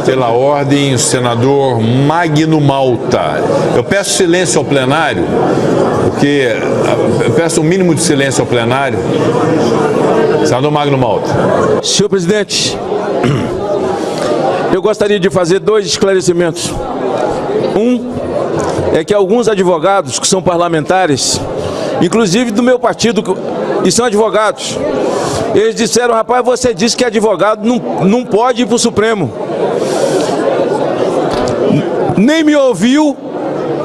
Pela ordem, o senador Magno Malta. Eu peço silêncio ao plenário, porque eu peço um mínimo de silêncio ao plenário. Senador Magno Malta. Senhor presidente, eu gostaria de fazer 2 esclarecimentos. Um é que alguns advogados que são parlamentares, inclusive do meu partido, e são advogados, eles disseram: rapaz, você disse que advogado não pode ir para o Supremo. Nem me ouviu,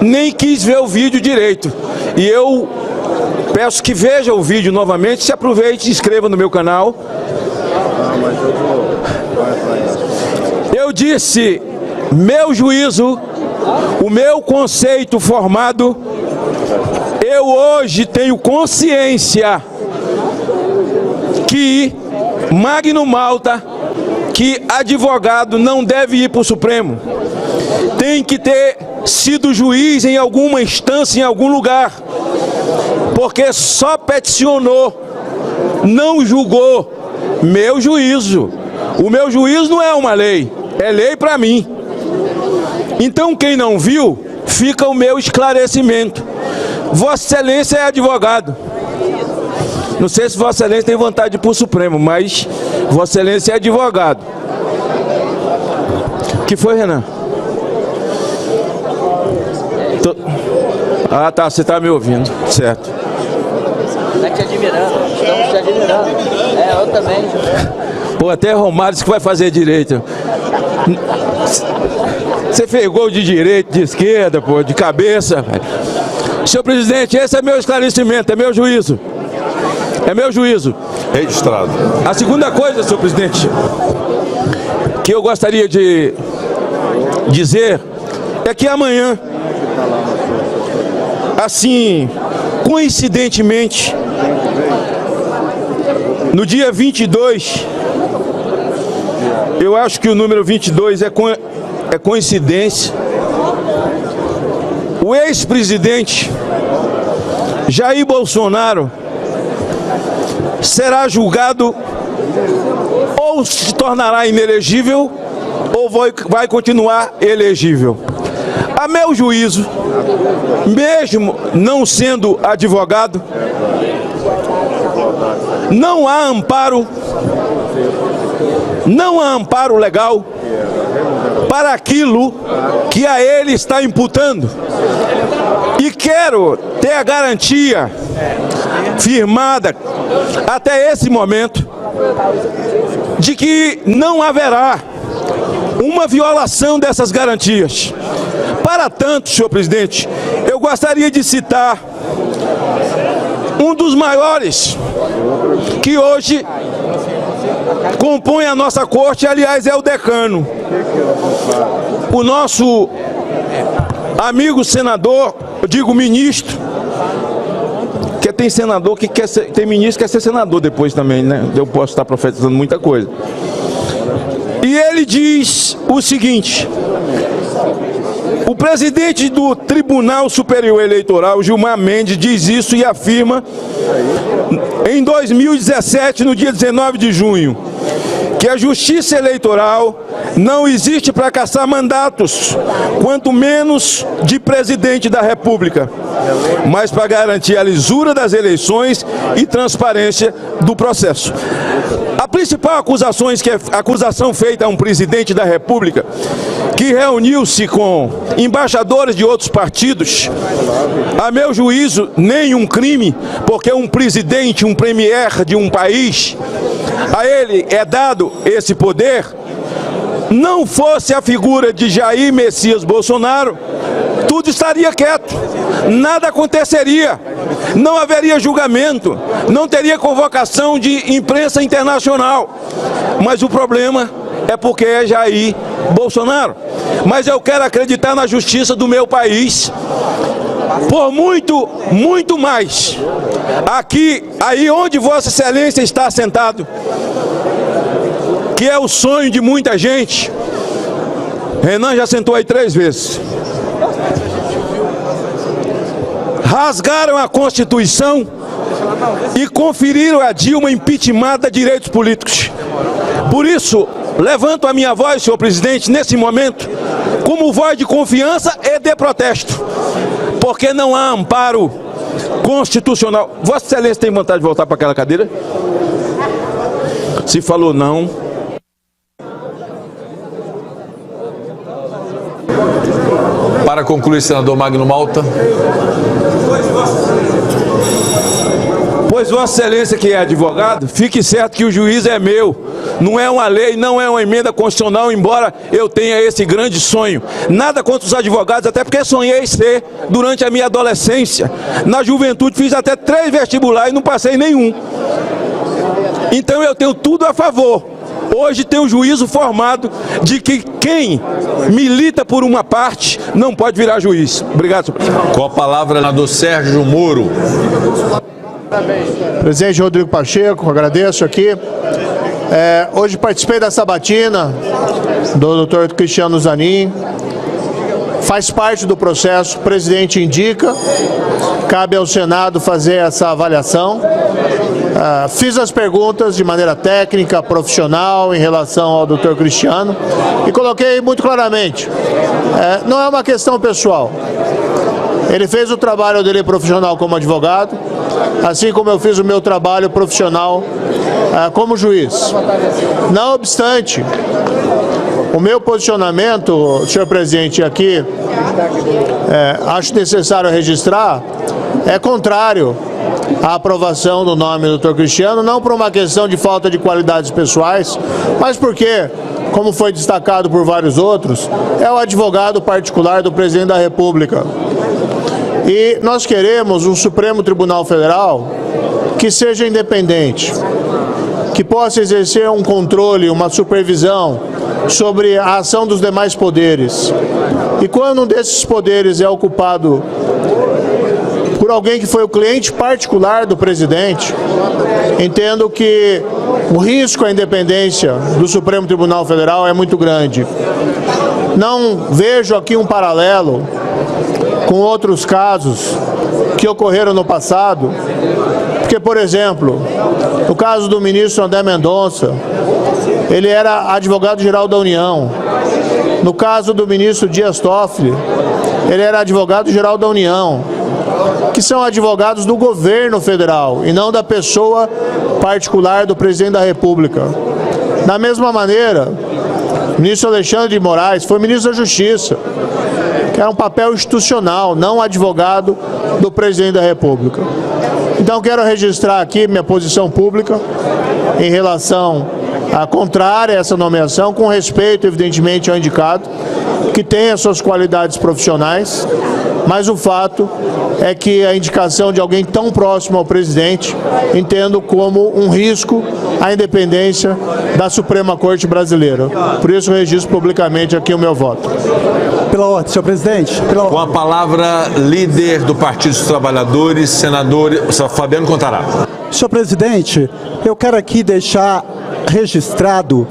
nem quis ver o vídeo direito. E eu peço que veja o vídeo novamente, se aproveite e se inscreva no meu canal. Eu disse, meu juízo, o meu conceito formado, eu hoje tenho consciência que Magno Malta, que advogado não deve ir para o Supremo, tem que ter sido juiz em alguma instância, em algum lugar, porque só peticionou, não julgou. Meu juízo, o meu juízo não é uma lei, é lei para mim. Então quem não viu, fica o meu esclarecimento. Vossa Excelência é advogado. Não sei se Vossa Excelência tem vontade de ir para o Supremo, mas Vossa Excelência é advogado. O que foi, Renan? Ah, tá, você está me ouvindo, certo. Está te admirando, estamos te admirando. Eu também. Pô, até Romário disse que vai fazer direito. Você fez gol de direita, de esquerda, pô, de cabeça. Senhor presidente, esse é meu esclarecimento, é meu juízo. É meu juízo. Registrado. A segunda coisa, senhor presidente, que eu gostaria de dizer é que amanhã, assim, coincidentemente, no dia 22, eu acho que o número 22 é coincidência, o ex-presidente Jair Bolsonaro será julgado, ou se tornará inelegível, ou vai continuar elegível. A meu juízo, mesmo não sendo advogado, não há amparo legal para aquilo que a ele está imputando. E quero ter a garantia firmada até esse momento de que não haverá uma violação dessas garantias. Para tanto, senhor presidente, eu gostaria de citar um dos maiores que hoje compõe a nossa corte, aliás, é o decano. O nosso amigo senador, eu digo ministro, que tem senador que quer ser, tem ministro que quer ser senador depois também, né? Eu posso estar profetizando muita coisa. E ele diz o seguinte: o presidente do Tribunal Superior Eleitoral, Gilmar Mendes, diz isso e afirma em 2017, no dia 19 de junho, que a justiça eleitoral não existe para caçar mandatos, quanto menos de presidente da República, mas para garantir a lisura das eleições e transparência do processo. A principal acusação feita a um presidente da República que reuniu-se com embaixadores de outros partidos, a meu juízo, nenhum crime, porque um presidente, um premier de um país, a ele é dado esse poder. Não fosse a figura de Jair Messias Bolsonaro, tudo estaria quieto, nada aconteceria, não haveria julgamento, não teria convocação de imprensa internacional. Mas o problema é porque é Jair Bolsonaro. Mas eu quero acreditar na justiça do meu país, por muito, muito mais. Aqui, aí onde Vossa Excelência está sentado, que é o sonho de muita gente. Renan já sentou aí 3 vezes. Rasgaram a Constituição e conferiram a Dilma impeachment de direitos políticos. Por isso, levanto a minha voz, senhor presidente, nesse momento, como voz de confiança e de protesto, porque não há amparo constitucional. Vossa Excelência tem vontade de voltar para aquela cadeira? Se falou não. Para concluir, senador Magno Malta. Pois Vossa Excelência, que é advogado, fique certo que o juiz é meu. Não é uma lei, não é uma emenda constitucional, embora eu tenha esse grande sonho. Nada contra os advogados, até porque sonhei ser durante a minha adolescência. Na juventude fiz até 3 vestibulares e não passei nenhum. Então eu tenho tudo a favor. Hoje tem um juízo formado de que quem milita por uma parte não pode virar juiz. Obrigado, senhor presidente. Com a palavra, senador Sérgio Moro. Presidente Rodrigo Pacheco, agradeço aqui. Hoje participei da sabatina do Dr. Cristiano Zanin. Faz parte do processo, o presidente indica, cabe ao Senado fazer essa avaliação. Fiz as perguntas de maneira técnica, profissional, em relação ao Dr. Cristiano e coloquei muito claramente, não é uma questão pessoal. Ele fez o trabalho dele profissional como advogado, assim como eu fiz o meu trabalho profissional como juiz. Não obstante, o meu posicionamento, senhor presidente, aqui, acho necessário registrar, é contrário à aprovação do nome do Dr. Cristiano, não por uma questão de falta de qualidades pessoais, mas porque, como foi destacado por vários outros, é o advogado particular do presidente da República. E nós queremos um Supremo Tribunal Federal que seja independente, que possa exercer um controle, uma supervisão sobre a ação dos demais poderes. E quando um desses poderes é ocupado por alguém que foi o cliente particular do presidente, entendo que o risco à independência do Supremo Tribunal Federal é muito grande. Não vejo aqui um paralelo com outros casos que ocorreram no passado, porque, por exemplo, no caso do ministro André Mendonça, ele era advogado-geral da União. No caso do ministro Dias Toffoli, ele era advogado-geral da União, que são advogados do governo federal e não da pessoa particular do presidente da República. Da mesma maneira, o ministro Alexandre de Moraes foi ministro da Justiça, que era um papel institucional, não advogado do presidente da República. Então quero registrar aqui minha posição pública em relação à contrária a essa nomeação, com respeito, evidentemente, ao indicado, que tem as suas qualidades profissionais, mas o fato é que a indicação de alguém tão próximo ao presidente entendo como um risco à independência da Suprema Corte Brasileira. Por isso registro publicamente aqui o meu voto. Pela ordem, senhor presidente. Com a palavra, líder do Partido dos Trabalhadores, senador Fabiano Contarato. Senhor presidente, eu quero aqui deixar registrado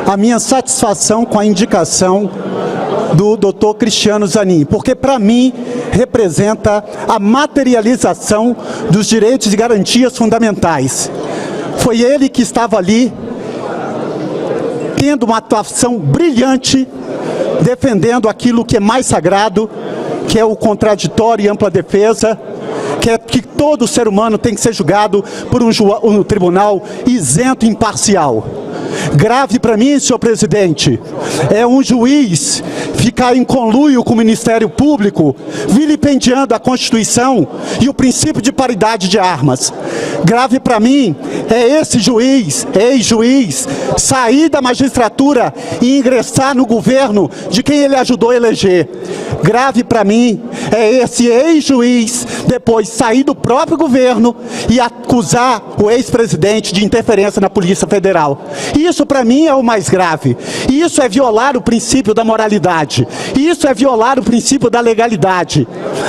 a minha satisfação com a indicação do Dr. Cristiano Zanin, porque para mim representa a materialização dos direitos e garantias fundamentais. Foi ele que estava ali tendo uma atuação brilhante, defendendo aquilo que é mais sagrado, que é o contraditório e ampla defesa, que é que todo ser humano tem que ser julgado por um tribunal isento e imparcial. Grave para mim, senhor presidente, é um juiz ficar em conluio com o Ministério Público, vilipendiando a Constituição e o princípio de paridade de armas. Grave para mim é esse juiz, ex-juiz, sair da magistratura e ingressar no governo de quem ele ajudou a eleger. Grave para mim é esse ex-juiz depois sair do próprio governo e acusar o ex-presidente de interferência na Polícia Federal. Isso para mim é o mais grave. Isso é violar o princípio da moralidade. Isso é violar o princípio da legalidade.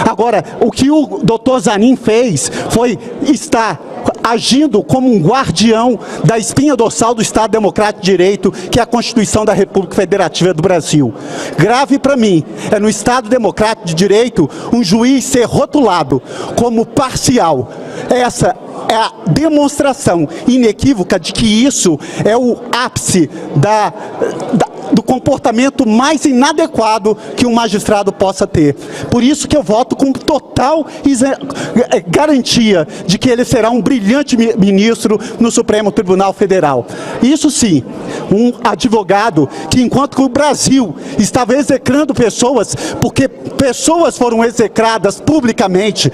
Agora, o que o doutor Zanin fez foi estar agindo como um guardião da espinha dorsal do Estado Democrático de Direito, que é a Constituição da República Federativa do Brasil. Grave para mim é no Estado Democrático de Direito um juiz ser rotulado como parcial. Essa é a demonstração inequívoca de que isso é o ápice do comportamento mais inadequado que um magistrado possa ter. Por isso que eu voto com total garantia de que ele será um brilhante ministro no Supremo Tribunal Federal. Isso sim, um advogado que, enquanto o Brasil estava execrando pessoas, porque pessoas foram execradas publicamente,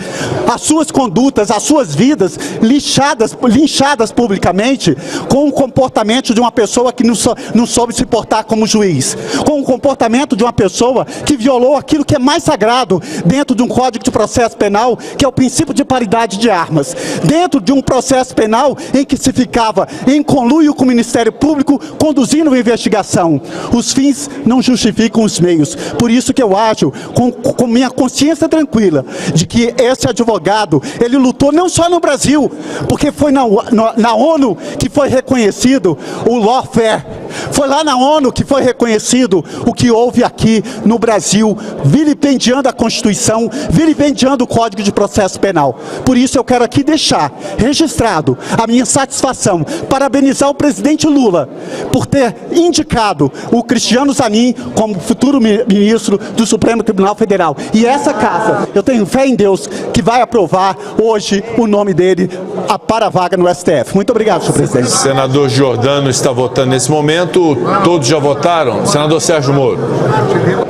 as suas condutas, as suas vidas linchadas publicamente, com o comportamento de uma pessoa que não soube se portar como juiz, com o comportamento de uma pessoa que violou aquilo que é mais sagrado dentro de um Código de Processo Penal, que é o princípio de paridade de armas, dentro de um processo penal em que se ficava em conluio com o Ministério Público conduzindo uma investigação. Os fins não justificam os meios. Por isso que eu acho, com minha consciência tranquila, de que esse advogado, ele lutou não só no Brasil, porque foi na ONU que foi reconhecido o lawfare, foi lá na ONU que foi reconhecido o que houve aqui no Brasil, vilipendiando a Constituição, vilipendiando o Código de Processo Penal. Por isso eu quero aqui deixar registrado a minha satisfação, parabenizar o presidente Lula por ter indicado o Cristiano Zanin como futuro ministro do Supremo Tribunal Federal. E essa casa, eu tenho fé em Deus que vai aprovar hoje o nome dele para a vaga no STF. Muito obrigado, senhor presidente. Senador Giordano está votando nesse momento. Todos já votaram? Senador Sérgio Moro.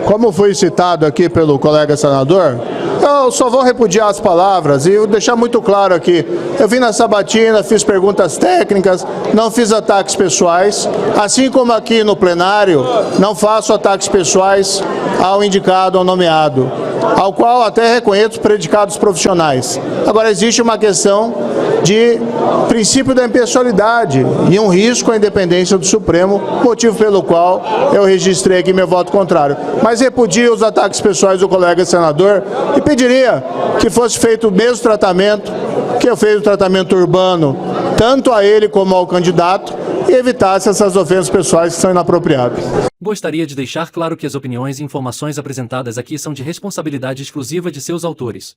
Como foi citado aqui pelo colega senador, eu só vou repudiar as palavras e deixar muito claro aqui. Eu vim na sabatina, fiz perguntas técnicas, não fiz ataques pessoais, assim como aqui no plenário, não faço ataques pessoais ao indicado, ao nomeado, ao qual até reconheço predicados profissionais. Agora, existe uma questão de princípio da impessoalidade e um risco à independência do Supremo, motivo pelo qual eu registrei aqui meu voto contrário. Mas repudio os ataques pessoais do colega senador e pediria que fosse feito o mesmo tratamento que eu fiz o tratamento urbano, tanto a ele como ao candidato, e evitasse essas ofensas pessoais que são inapropriadas. Gostaria de deixar claro que as opiniões e informações apresentadas aqui são de responsabilidade exclusiva de seus autores.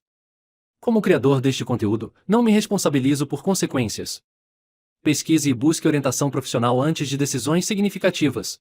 Como criador deste conteúdo, não me responsabilizo por consequências. Pesquise e busque orientação profissional antes de decisões significativas.